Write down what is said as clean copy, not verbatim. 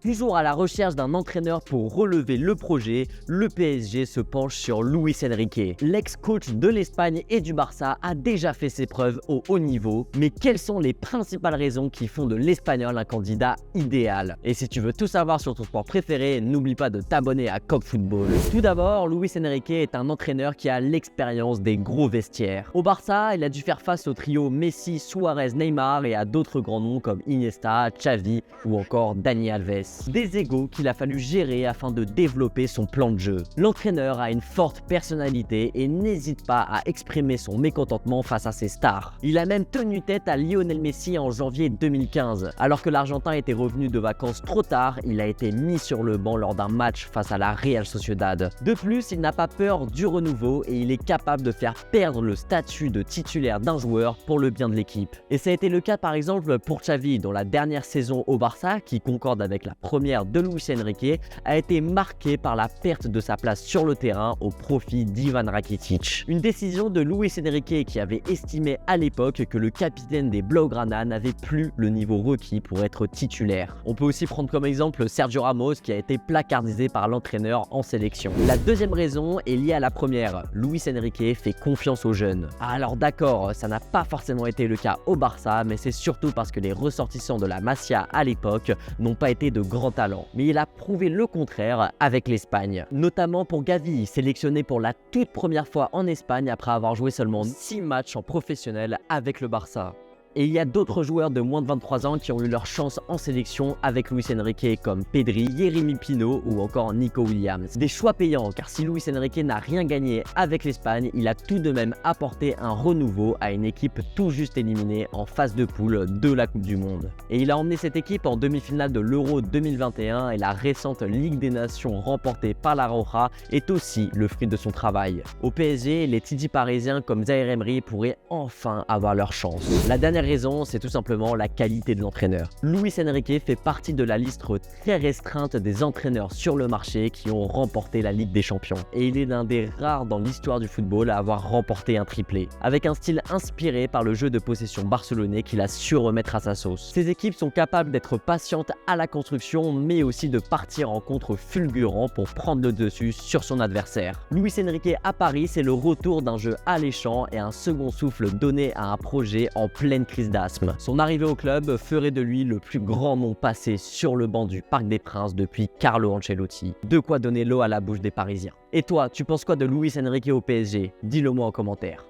Toujours à la recherche d'un entraîneur pour relever le projet, le PSG se penche sur Luis Enrique. L'ex-coach de l'Espagne et du Barça a déjà fait ses preuves au haut niveau, mais quelles sont les principales raisons qui font de l'Espagnol un candidat idéal? Et si tu veux tout savoir sur ton sport préféré, n'oublie pas de t'abonner à Cop Football. Tout d'abord, Luis Enrique est un entraîneur qui a l'expérience des gros vestiaires. Au Barça, il a dû faire face au trio Messi, Suarez, Neymar et à d'autres grands noms comme Iniesta, Xavi ou encore Dani Alves. Des égos qu'il a fallu gérer afin de développer son plan de jeu. L'entraîneur a une forte personnalité et n'hésite pas à exprimer son mécontentement face à ses stars. Il a même tenu tête à Lionel Messi en janvier 2015. Alors que l'Argentin était revenu de vacances trop tard, il a été mis sur le banc lors d'un match face à la Real Sociedad. De plus, il n'a pas peur du renouveau et il est capable de faire perdre le statut de titulaire d'un joueur pour le bien de l'équipe. Et ça a été le cas par exemple pour Xavi, dont la dernière saison au Barça, qui concorde avec la première de Luis Enrique, a été marquée par la perte de sa place sur le terrain au profit d'Ivan Rakitic. Une décision de Luis Enrique qui avait estimé à l'époque que le capitaine des Blaugrana n'avait plus le niveau requis pour être titulaire. On peut aussi prendre comme exemple Sergio Ramos qui a été placardisé par l'entraîneur en sélection. La deuxième raison est liée à la première. Luis Enrique fait confiance aux jeunes. Alors d'accord, ça n'a pas forcément été le cas au Barça, mais c'est surtout parce que les ressortissants de la Masia à l'époque n'ont pas été de grands talents. Mais il a prouvé le contraire avec l'Espagne. Notamment pour Gavi, sélectionné pour la toute première fois en Espagne après avoir joué seulement 6 matchs en professionnel avec le Barça. Et il y a d'autres joueurs de moins de 23 ans qui ont eu leur chance en sélection avec Luis Enrique comme Pedri, Yeremy Pino ou encore Nico Williams. Des choix payants car si Luis Enrique n'a rien gagné avec l'Espagne, il a tout de même apporté un renouveau à une équipe tout juste éliminée en phase de poule de la Coupe du Monde. Et il a emmené cette équipe en demi-finale de l'Euro 2021 et la récente Ligue des Nations remportée par la Roja est aussi le fruit de son travail. Au PSG, les Titi parisiens comme Zaïre Emery pourraient enfin avoir leur chance. La dernière raison, c'est tout simplement la qualité de l'entraîneur. Luis Enrique fait partie de la liste très restreinte des entraîneurs sur le marché qui ont remporté la Ligue des Champions. Et il est l'un des rares dans l'histoire du football à avoir remporté un triplé. Avec un style inspiré par le jeu de possession barcelonais qu'il a su remettre à sa sauce. Ces équipes sont capables d'être patientes à la construction, mais aussi de partir en contre fulgurant pour prendre le dessus sur son adversaire. Luis Enrique à Paris, c'est le retour d'un jeu alléchant et un second souffle donné à un projet en pleine crise d'asthme. Son arrivée au club ferait de lui le plus grand nom passé sur le banc du Parc des Princes depuis Carlo Ancelotti. De quoi donner l'eau à la bouche des Parisiens. Et toi, tu penses quoi de Luis Enrique au PSG? Dis-le moi en commentaire.